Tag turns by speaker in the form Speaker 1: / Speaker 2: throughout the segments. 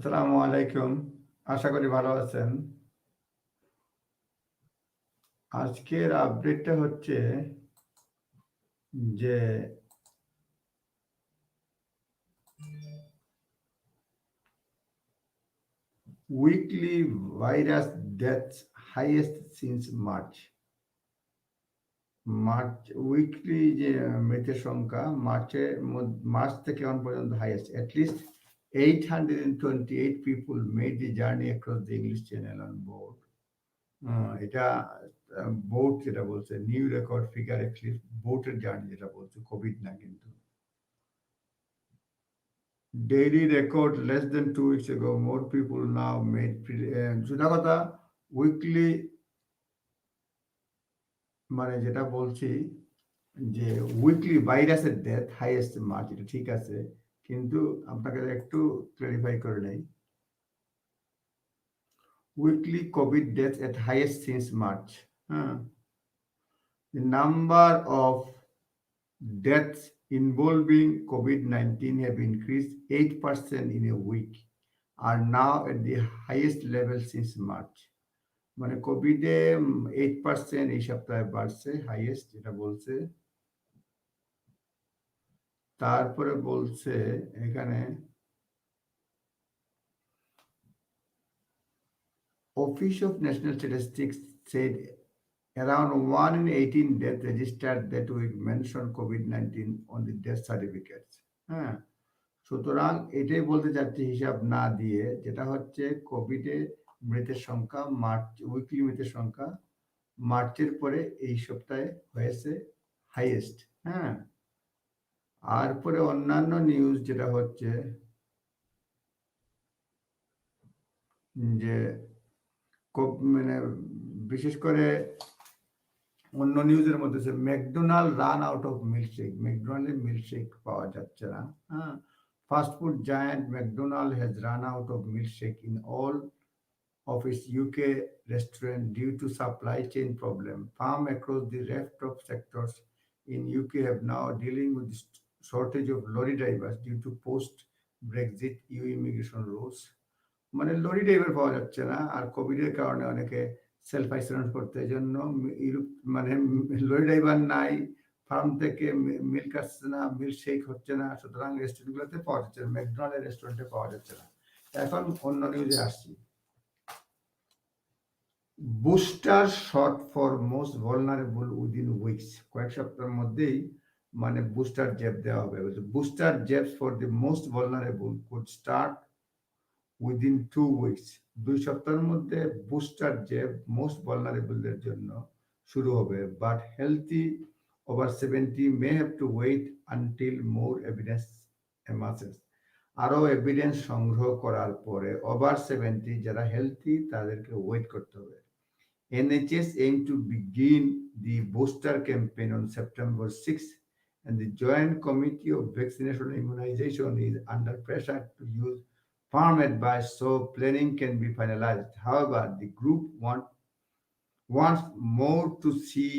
Speaker 1: আসসালামু আলাইকুম। আশা করি ভালো আছেন। আজকের আপডেটটা হচ্ছে যে weekly virus deaths highest since March. Weekly যে মৃতের সংখ্যা মার্চ থেকে এখন পর্যন্ত highest. At least 828 people made the journey across the English Channel on board. এটা বোট যেটা বলছে নিউ রেকর্ড ফিগার অ্যাটলিস্ট বোটের জার্নি যেটা বলছে কোভিড না কিন্তু daily record less than 2 weeks ago more people now made সোজা কথা উইকলি মানে যেটা বলছি যে উইকলি ভাইরাসের ডেথ হাইয়েস্ট মার্চ এটা ঠিক আছে কিন্তু আপনাকে একটু ক্লারিফাই করে নেই উইকলি কোভিড ডেথ এট হাইয়েস্ট সিন্স মার্চ হ্যাঁ the number of deaths involving COVID-19 have increased 8% in a week, are now at the highest level since March. মানে কোভিডে 8% এই সপ্তাহে বাড়ছে হাইয়েস্ট যেটা বলছে তারপরে বলছে এখানে Office of National Statistics said around 1 in 18 deaths registered that week mentioned COVID-19 on the death certificates. হ্যাঁ সুতরাং এটাই বলতে চাচ্ছি হিসাব না দিয়ে যেটা হচ্ছে কোভিডে মৃতের সংখ্যা উইকলি মৃতের সংখ্যা মার্চের পরে এই সপ্তাহে হয়েছে হাইয়েস্ট হ্যাঁ আর পরে অন্যান্য নিউজ যেটা হচ্ছে যে মানে বিশেষ করে অন্য নিউজের মধ্যে McDonald run out of milkshake ম্যাকডোনাল্ডের মিল্কশেক পাওয়া যাচ্ছে না হ্যাঁ Fast food giant McDonald's has run out of milkshake in all of its UK restaurants due to supply chain problem. Farms across the raft of sectors in UK have now dealing with the shortage of lorry drivers due to post-Brexit EU immigration rules. মানে lorry driver পাওয়া যাচ্ছে না আর কোভিডের কারণে অনেকে self isolate করতে জন্য মানে লরি ড্রাইভার নাই ফার্ম থেকে মিল্ক আসছে না মিল্ক শেক হচ্ছে না সুতরাং রেস্টুরেন্টগুলোতে পাওয়া যাচ্ছে না ম্যাকডোনাল্ডের রেস্টুরেন্টে পাওয়া যাচ্ছে না এখন অন্য নিউজে আসছি booster shot for most vulnerable within weeks কয়েক সপ্তাহের মধ্যেই মানে বুস্টার জেব দেওয়া হবে booster jabs for the most vulnerable could start within 2 weeks 2 সপ্তাহের মধ্যে বুস্টার জেব মোস্ট ভলনারেবলদের জন্য শুরু হবে but healthy over 70 may have to wait until more evidence emerges আরো এভিডেন্স সংগ্রহ করার পরে ওভার 70 যারা হেলথি তাদেরকে ওয়েট করতে হবে NHS aim to begin the booster campaign on September 6th and the Joint Committee of Vaccination and Immunization is under pressure to use firm advice so planning can be finalized. However, the group wants more to see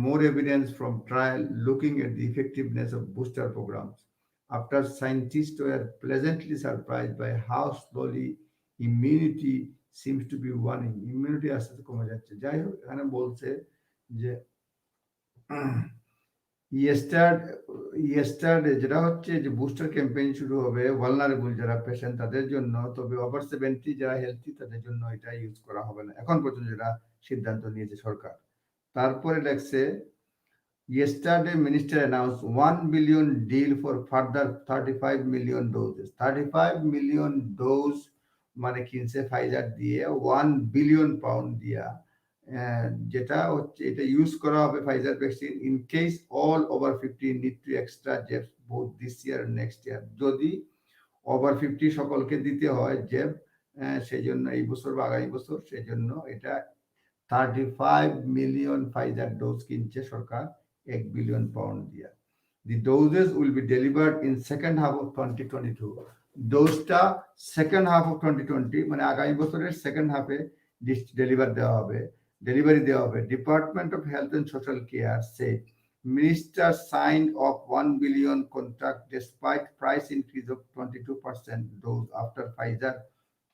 Speaker 1: more evidence from trial looking at the effectiveness of booster programs. After scientists were pleasantly surprised by how slowly immunity seems to be waning. Immunity আস্তে আস্তে কমে যাচ্ছে যাই হোক এখানে বলছে যে yesterday যেটা হচ্ছে যে বুস্টার ক্যাম্পেইন শুরু হবে ভালনারেবল যারা পেশেন্ট তাদের জন্য তবে ওভার 70 যারা হেলথি তাদের জন্য এটা ইউজ করা হবে না এখন পর্যন্ত যেটা সিদ্ধান্ত নিয়েছে সরকার তারপরে লেখছে yesterday minister announced 1 billion deal for further 35 million doses 35 million dose মানে কিনছে ফাইজার দিয়ে 1 বিলিয়ন পাউন্ড দিয়া যেটা হচ্ছে এটা ইউজ করা হবে Pfizer vaccine in case all over 50 need to extra jab both this year next year যদি ওভার 50 সকলকে দিতে হয় জেব সেই জন্য এই বছর বা আগামী বছর সেই জন্য এটা 35 million Pfizer dose কিনছে সরকার 1 বিলিয়ন পাউন্ড দিয়া The doses will be delivered in second half of 2022. ডোজটা সেকেন্ড হাফ অফ 2020 মানে আগামী বছরের সেকেন্ড হাফে ডেলিভারি দেওয়া হবে department of health and social care say Minister signed off 1 billion contract despite price increase of 22% those after Pfizer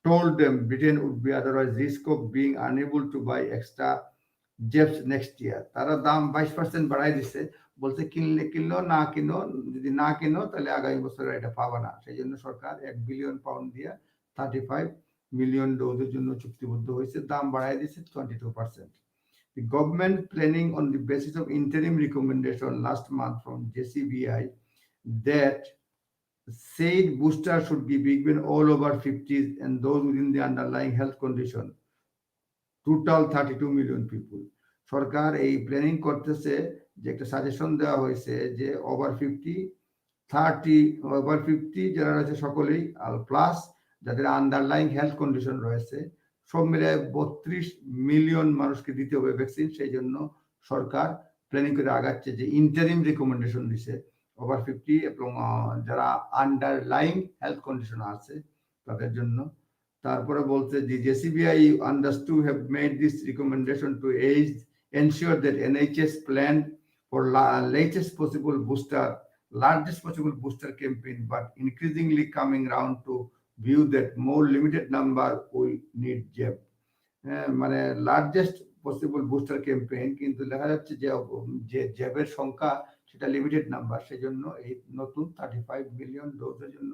Speaker 1: told them Britain would be otherwise risk of being unable to buy extra jabs next year. তারা দাম 22% বাড়াই দিচ্ছে, বলছে কিনলে কিনলো, না কিনো, যদি না কিনো তাহলে আগামী বছর এটা পাবা না। সেই জন্য সরকার 1 বিলিয়ন পাউন্ড দিয়ে 35 মিলিয়ন ডোজের জন্য চুক্তিবদ্ধ হয়েছে, দাম বাড়াই দিচ্ছে 22%। The government planning on the basis of interim recommendation last month from JCVI that said booster should be given all over 50s and those within the underlying health condition, total 32 million people. সরকার এই planning করতেছে যে একটা suggestion দেওয়া হয়েছে যে over 50 যারা রয়েছে সকলেই আর প্লাস যাদের আন্ডারলাইং হেলথ কন্ডিশন রয়েছে সব মিলে 32 মিলিয়ন মানুষকে দিতে হবে ভ্যাকসিন। সেই জন্য সরকার প্ল্যানিং করে আগাচ্ছে যে ইন্টারিম রিকমেন্ডেশন দিছে ওভার 50 এবং যারা আন্ডারলাইং হেলথ কন্ডিশন আছে তাদের জন্য। তারপরে বলছে যে JCVI understood have made this recommendation to ensure that NHS planned for largest possible booster campaign, but increasingly coming round to view that more limited number will need jab. মানে largest possible booster campaign, কিন্তু দেখা যাচ্ছে যে জ্যাবের সংখ্যা সেটা limited number, সেই জন্য এই নতুন 35 মিলিয়ন ডোজের জন্য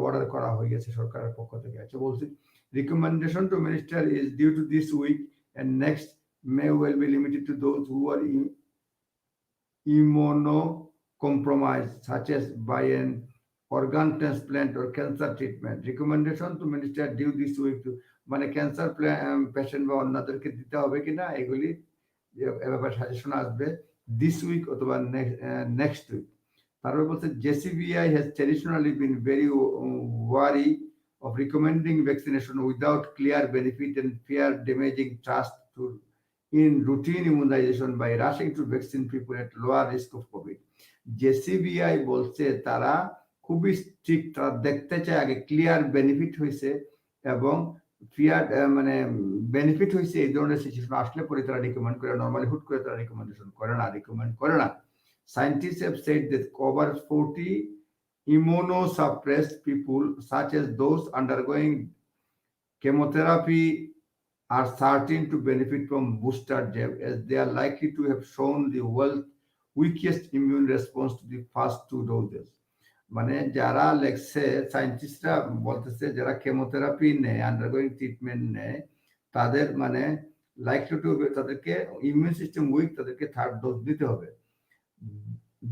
Speaker 1: অর্ডার করা হয়ে গেছে সরকারের পক্ষ থেকে। আচ্ছা বলছি recommendation to minister is due to this week and next may well be limited to those who are immunocompromised, such as by an organ transplant or cancer treatment. Recommendation to minister due this week to মানে cancer patient বা অন্যদেরকে দিতে হবে কিনা এগুলি ব্যাপারে suggestion আসবে this week অথবা নেক্সট উইক। তারপরে বলছে JCVI has traditionally been very wary of recommending vaccination without clear benefit and fear damaging trust to in routine immunization by rushing to vaccine people at lower risk of COVID. JCVI বলছে তারা খুবই strict, তারা দেখতে চায় আগে clear benefit হয়েছে এবং fear মানে বেনিফিট হয়েছে এই ধরনের সিচুয়েশন আসলে পরে তারা রিকমেন্ড করে, নর্মালি হুট করে তারা রিকমেন্ড করে না। Scientists have said that over 40 immunosuppressed people such as those undergoing chemotherapy are certain to benefit from booster jab as they are likely to have shown the weakest immune response to the first 2 doses. মানে যারা লেখছে সায়েন্টিস্টরা বলতেছে যারা chemotherapy নেয়, undergoing treatment নেয়, তাদের মানে likely to তাদেরকে ইমিউন সিস্টেম উইক, তাদেরকে থার্ড ডোজ দিতে হবে।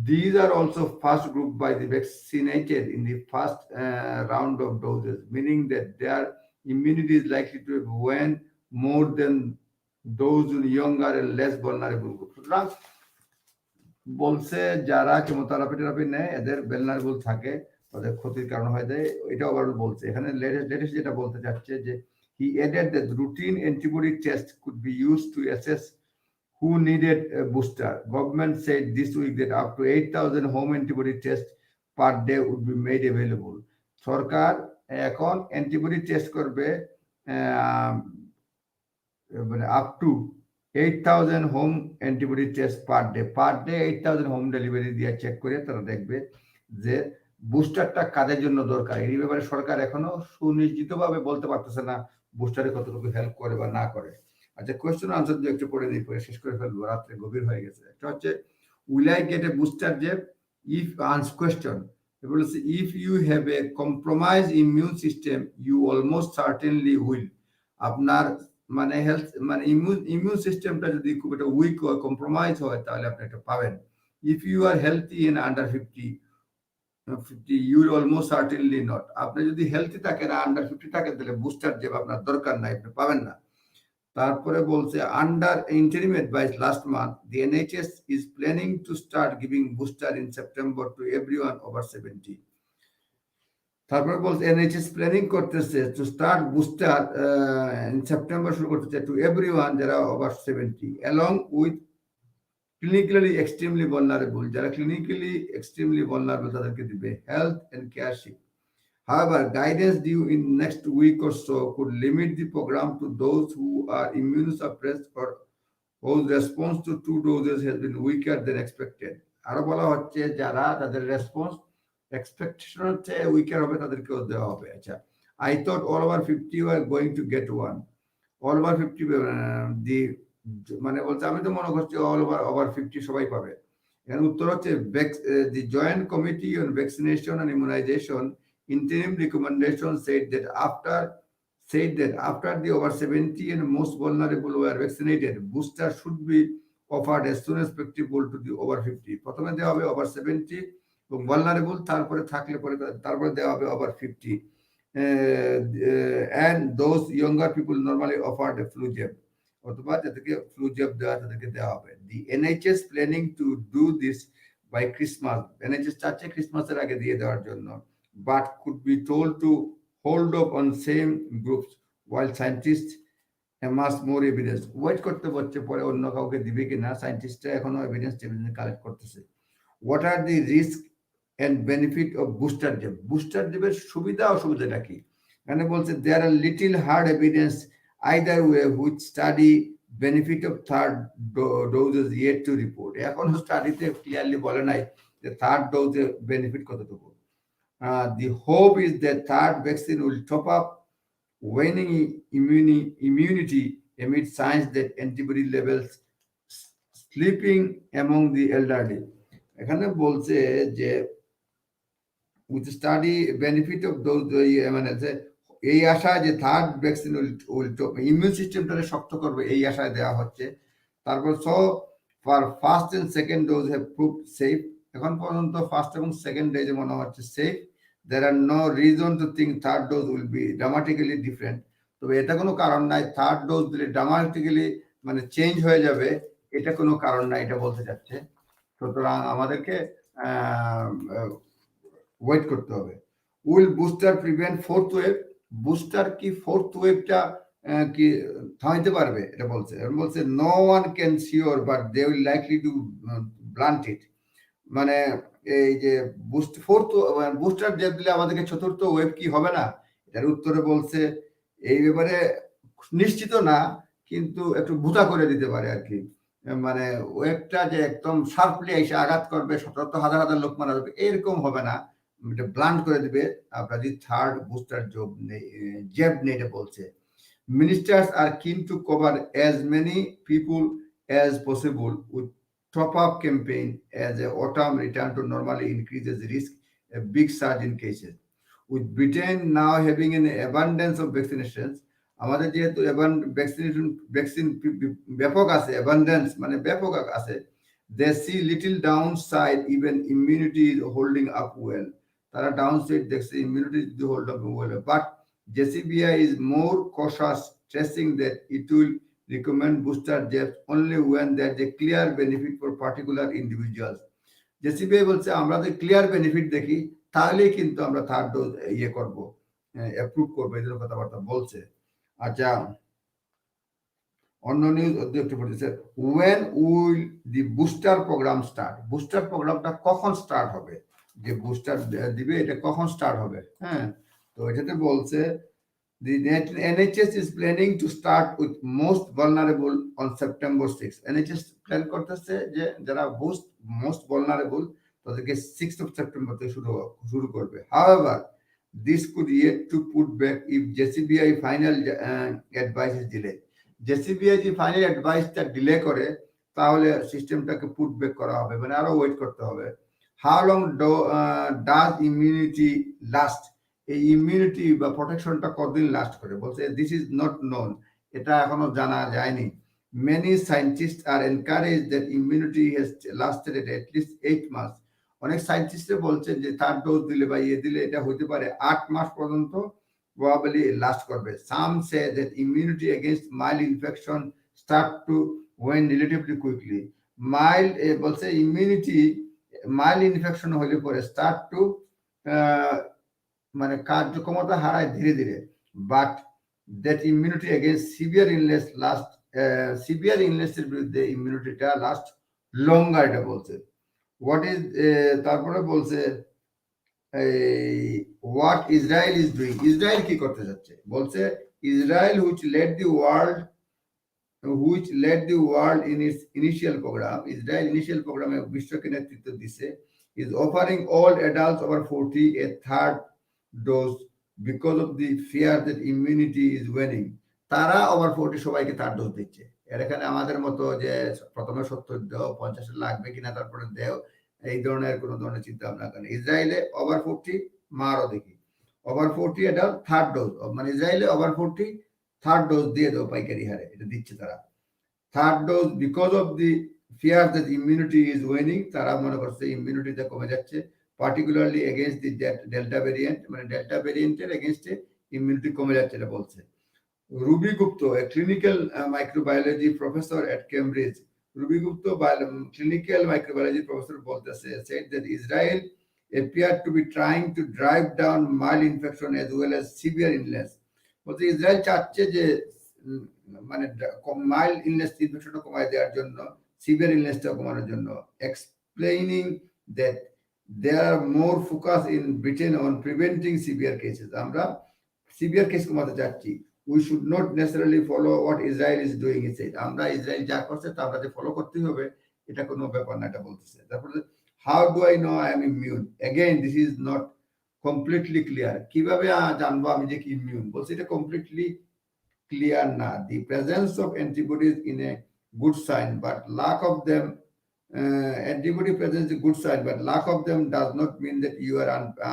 Speaker 1: These are also first group by the vaccinated in the first round of doses, meaning that their immunity is likely to have waned more than those in younger and less vulnerable groups. বলছে যারা chemotherapy নেয় এদের ভেলনারেবল থাকে, তাদের ক্ষতির কারণ হয়ে যায়, এটা ওভারঅল বলছে। এখানে লেটেস্ট যেটা বলতে চাচ্ছে যে he added that routine antibody test could be used to assess who needed a booster. Government said this week that up to 8,000 home antibody tests per day would be made available. সরকার এখন antibody test করবে মানে up to 8,000 home antibody test per day 8,000 home delivery দিয়ে check করে তারা দেখবে যে বুস্টারটা কাদের জন্য দরকার। এই ব্যাপারে সরকার এখনো সুনিশ্চিতভাবে বলতে পারতেছে না বুস্টারে কতটুকু হেল্প করে বা না করে। আচ্ছা কোয়েশ্চেন আনসার দিয়ে একটু পড়ে দিই, পরে শেষ করে ফেলবো, রাত্রে গভীর হয়ে গেছে। একটা হচ্ছে will I get a booster jab if আনস কোয়েশ্চন, বলেছে if you have a compromise immune system you almost certainly will. আপনার মানে হেলথ মানে ইমিউন সিস্টেমটা যদি খুব একটা উইক হয়, কম্প্রোমাইজ হয়, তাহলে আপনি এটা পাবেন। If you are healthy in under 50 you will almost certainly not. আপনি যদি হেলথি থাকেন আন্ডার 50 থাকেন তাহলে বুস্টার জেব আপনার দরকার নাই, আপনি পাবেন না। তারপরে বলছে under interim advice last month the NHS is planning to start giving booster in September to everyone over 70। তারপরে বলছে NHS প্ল্যানিং করতেছে to start booster in September শুরু করতেছে টু এভরিওয়ান যারা over 70 along with clinically extremely vulnerable, যারা clinically extremely vulnerable তাদেরকে দিবে health and care ship. However, guidance due in next week or so could limit the program to those who are immunosuppressed or whose response to 2 doses has been weaker than expected. আরো বলা হচ্ছে যারা তাদের response এক্সপেকটেশনের চেয়ে weaker হবে তাদেরকেও দেওয়া হবে। আচ্ছা, I thought all over 50 were going to get one. All over 50 the মানে বলছে আমি তো মনে করছি all over 50 সবাই পাবে। এর উত্তর হচ্ছে the Joint Committee on Vaccination and Immunization interim recommendation said that after the over 70 and most vulnerable were vaccinated, booster should be offered as soon as practicable to the over 50. প্রথমে দেওয়া হবে over 70 এবং vulnerable, তারপরে থাকলে পরে তারপরে দেওয়া হবে over 50. And those younger people normally offered a flu jab. অথবা যাদেরকে ফ্লু জব তাদেরকে দেওয়া হবে। The NHS planning to do this by Christmas. NHS চাচ্ছে ক্রিসমাসের আগে দিয়ে দেওয়ার জন্য, but could be told to hold up on same groups while scientists amass more evidence. Wait করতে হচ্ছে পরে অন্য কাউকে দিবে কিনা, সায়েন্টিস্টরা এখনো এভিডেন্স কালেক্ট করতেছে। What are the risk and benefit of booster jab? Booster জবের সুবিধা অসুবিধাটা কি? এখানে বলছে there are little hard evidence either way which study benefit of third doses yet to report. এখন স্টাডিতে ক্লিয়ারলি বলে নাই যে থার্ড ডোজে বেনিফিট কতটুকু। The hope is that third vaccine will top up waning immunity amid signs that antibody levels slipping among the elderly. এখানে বলছে যে with study benefit of those মানে এই আশায় যে থার্ড ভ্যাকসিন ইমিউন সিস্টেমটাকে শক্ত করবে এই আশায় দেওয়া হচ্ছে। তারপর so for first and second dose have proved safe. এখন পর্যন্ত ফার্স্ট এবং সেকেন্ড ডোজে মনে হচ্ছে safe. There are no reason to think third dose will be dramatically different. তবে এটা কোনো কারণ নাই থার্ড ডোজ দিলে ড্রামাটিক্যালি মানে চেঞ্জ হয়ে যাবে, এটা কোনো কারণ নাই, এটা বলতে চাচ্ছে। সুতরাং আমাদেরকে ওয়েট করতে হবে। Will booster prevent fourth wave? Booster কি ফোর্থ ওয়েভটা কি থামাইতে পারবে, এটা বলছে। বলছে no one can sure but they will likely to blunt it. মানে এই যে বুস্টার জেব দিলে আমাদেরকে চতুর্থ ওয়েভ কি হবে না, এটার উত্তরে বলছে এই ব্যাপারে নিশ্চিত না, কিন্তু একটু ভুতা করে দিতে পারে আর কি। মানে ওয়েভটা যে একদম শার্পলি এসে আঘাত করবে, শত হাজার হাজার লোক মারা যাবে, এরকম হবে না, এটা ব্লান্ট করে দিবে আপনার যদি থার্ড বুস্টার জেব নেই, এটা বলছে। Ministers are keen to cover as many people as possible with top-up campaign as the autumn return to normally increases risk a big surge in cases. With Britain now having an abundance of vaccinations, আমাদের যেহেতু vaccine ব্যাপক আছে, abundance মানে ব্যাপক আছে, they see little downside even immunity is holding up well. তারা downside দেখছে immunity যদি hold up well, but JCVI is more cautious, stressing that it will recommend booster jabs only when there is a clear benefit for particular individuals. JCVI বলছে আমরা যদি clear benefit দেখি তাহলেই কিন্তু আমরা থার্ড ডোজ ইয়ে করবো, অ্যাপ্রুভ করবো, এই ধরনের কথাবার্তা বলছে। আচ্ছা, অন্য নিউজ একটু বলতেছে when will the booster program start? Booster প্রোগ্রামটা কখন স্টার্ট হবে, যে বুস্টার দিবে এটা কখন স্টার্ট হবে? হ্যাঁ, তো এটাতে বলছে the NHS is planning to start with most vulnerable on September 6. NHS plan করতেছে যে যারা most vulnerable তাদেরকে 6th of September থেকে শুরু করবে। However, this could yet to put back if JCVI final advice is delayed. JCVI যে final অ্যাডভাইসটা delay করে তাহলে সিস্টেমটাকে পুট ব্যাক করা হবে, মানে আরো ওয়েট করতে হবে। How long does immunity last? এই ইমিউনিটি বা প্রোটেকশনটা কতদিন লাস্ট করে বলছে দিস ইজ নট নোন, এটা এখনো জানা যায়নি। Many scientist are encourage that immunity has lasted at least 8 মাস। অনেক সায়েন্টিস্টরা বলছে যে থার্ড ডোজ দিলে বা ইয়ে দিলে এটা হতে পারে 8 মাস পর্যন্ত প্রবাবলি লাস্ট করবে। Some say that immunity against mild infection start to wane relatively quickly. Mild বলছে ইমিউনিটি মাইল্ড ইনফেকশন হলে পরে স্টার্ট টু মানে কার্যক্ষমতা হারায় ধীরে ধীরে, but that immunity against severe illness last, severe ইলনেসের বিরুদ্ধে ইমিউনিটিটা লাস্ট লঙ্গার, এটা বলছে। হোয়াট ইজ তারপরে বলছে what Israel is doing? Israel কি করতে যাচ্ছে বলছে Israel which led the world which led the world in its initial program, Israel initial program বিশ্বকে নেতৃত্ব দিছে, is offering all adults over 40 a third dose because of the fear that immunity is waning. তারা over 40 সবাইকে third dose দিচ্ছে। এর এখানে আমাদের মতো যে প্রথমে 70 দেও 50 লাগবে কিনা তারপরে দেও, এই ধরনের কোনো ধরনের চিন্তা ভাবনা করেন। ইসরায়েলে ওভার 40 মারও দেখি, ওভার 40 অ্যাডাল্ট থার্ড ডোজ, মানে ইসরায়েলে ওভার 40 থার্ড ডোজ দিয়ে দেও পাইকারি হারে, এটা দিচ্ছে তারা। Third dose because of the fear that immunity is waning, তারা মনে করছে ইমিউনিটিটা কমে যাচ্ছে, particularly against the Delta variant, মানে ডেল্টা ভেরিয়েন্টের এগেনস্টে ইমিউনিটি কমে যাচ্ছে, এটা বলছে। Ruby Gupta, a clinical microbiology professor at Cambridge, Ruby Gupta, clinical microbiology professor, said that Israel appeared to be trying to drive down mild infection as well as severe illness. বলতে Israel চাচ্ছে যে মানে mild illness ইনফেকশনটা কমায় দেওয়ার জন্য, severe ইলনেসটা কমানোর জন্য, explaining that there are more focus in Britain on preventing severe cases. আমরা সিভিয়ার কেস কমাতে চাচ্ছি, we should not necessarily follow what Israel is doing, he said. আমরা ইসরায়েল যা করছে তা আমাদের ফলো করতেই হবে, এটা কোনো ব্যাপার না, এটা বলতেছে। তারপরে how do I know I am immune? Again, this is not completely clear. কিভাবে জানবো আমি যে কি ইমিউন? বলছে এটা completely clear না। The presence of antibodies in a good sign, but lack of them, antibody presence is a good sign, but lack of them does not mean that you are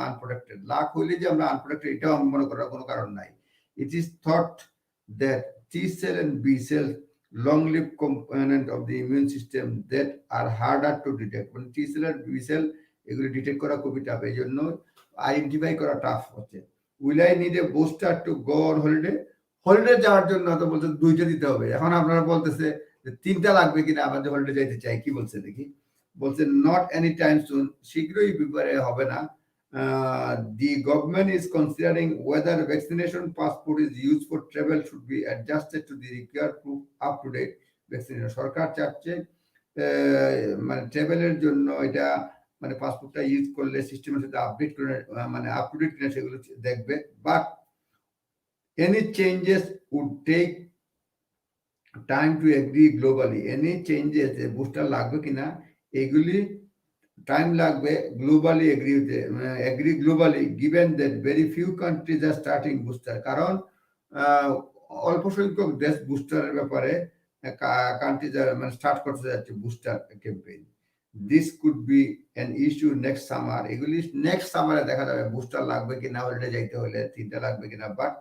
Speaker 1: unprotected. Lakh হইলে যে আমরা unprotected, এটাও মনে করার কোনো কারণ নাই। It is thought that T cell and B cell long-lived component of the immune system that are harder to detect. When T cell and B cell এগুলো ডিটেক্ট করা খুবই টাফ, এই জন্য আইডেন্টিফাই করা টাফ হচ্ছে। Will I need a booster to go on holiday? Holiday যাওয়ার জন্য তো বলছে 2টা দিতে হবে। এখন আপনারা বলতেছে যে 3টা লাগবে কিনা, আমাদের হলিডে যাইতে চাই, কি বলছে দেখি। বলছে not anytime soon, শীঘ্রই বিপরে হবে না। The government is considering whether vaccination passport is used for travel should be adjusted to the required proof up to date vaccination. সরকার চাচ্ছে মানে ট্রাভেলের জন্য এটা মানে পাসপোর্টটা ইউজ করলে সিস্টেমের সাথে আপডেট করে মানে আপ টু ডেট কিনা সেগুলো দেখবে, but any changes would take time to agree globally. Any changes booster লাগবে কিনা এগুলি টাইম লাগবে globally agree globally, given that very few countries are starting booster. কারণ অল্প সংখ্যক দেশ বুস্টারের ব্যাপারে কান্ট্রি মানে স্টার্ট করতে যাচ্ছে booster campaign. This could be an issue next summer. এগুলি নেক্সট সামারে দেখা যাবে বুস্টার লাগবে কিনা, হলিডে যাইতে হলে 3টা লাগবে কিনা, but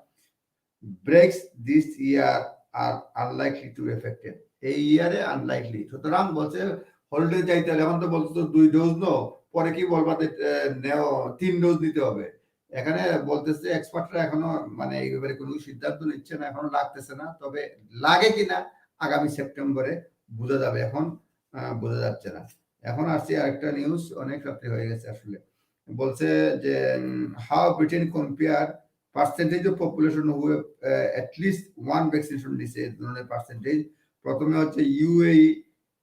Speaker 1: breaks this year are unlikely to be affected. এই ইয়ারে আনলাইকলি। সুতরাং বলছে হলিডে যাইতে হলে, এখন তো বলছে তো 2 ডোজ নো, পরে কি বলবা নেও 3 ডোজ দিতে হবে। এখানে বলতেছে এক্সপার্টরা এখনো মানে এই ব্যাপারে কোনো সিদ্ধান্ত নিচ্ছে না, এখনো লাগতেছে না, তবে লাগে কিনা আগামী সেপ্টেম্বরে বোঝা যাবে, এখন বোঝা যাচ্ছে না। এখন আসছে আরেকটা নিউজ, অনেক রাত্রি হয়ে গেছে আসলে। বলছে যে how Britain compare percentage of population who have at least one vaccination দিছে, ধরনের পার্সেন্টেজ। প্রথমে হচ্ছে UAE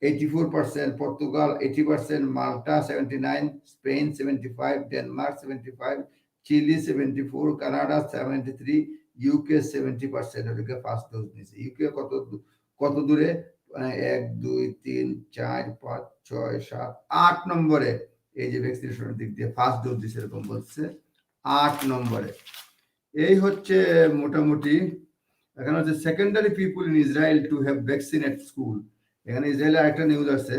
Speaker 1: 84%, Portugal 80%, Malta 79%, Spain 75%, Denmark 75%, Chile 74%, Canada 73%, UK 70% ওদিকে ফার্স্ট ডোজ নিছে। ইউকে কত দূরে 1 2 3 4 5 6 7 8 নম্বরে এই যে ভ্যাকসিনেশনের দিক দিয়ে ফার্স্ট ডোজ দিছে, এরকম বলছে 8 নম্বরে। এই হচ্ছে মোটামুটি। এখানে হচ্ছে secondary people in Israel to have vaccine at school. এখানে ইসরায়েলে আরেকটা নিউজ আছে,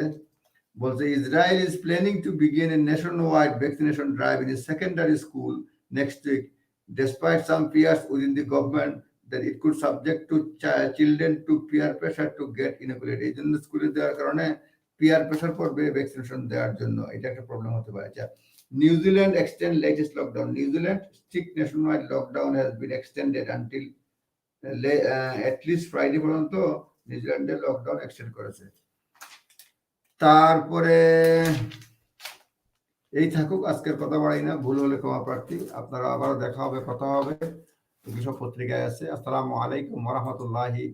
Speaker 1: বলছে Israel is planning to begin a nationwide vaccination drive in secondary school next week, despite some fears within the government that it could subject to children to peer pressure to get inoculate. এই জন্য স্কুলে দেওয়ার কারণে peer pressure পড়বে vaccination দেওয়ার জন্য, এটা একটা প্রবলেম হতে পারে। New Zealand extend latest lockdown. New Zealand strict nationwide lockdown has been extended until at least Friday পর্যন্ত নিউজিল্যান্ডের লকডাউন এক্সটেন্ড করেছে। তারপরে এই থাকুক, আজকের কথা বাড়াই না, ভুল হলে ক্ষমা প্রার্থী। আপনারা আবারও দেখা হবে, কথা হবে, এগুলো সব পত্রিকায় আছে। আসসালামু আলাইকুম ওয়া রাহমাতুল্লাহি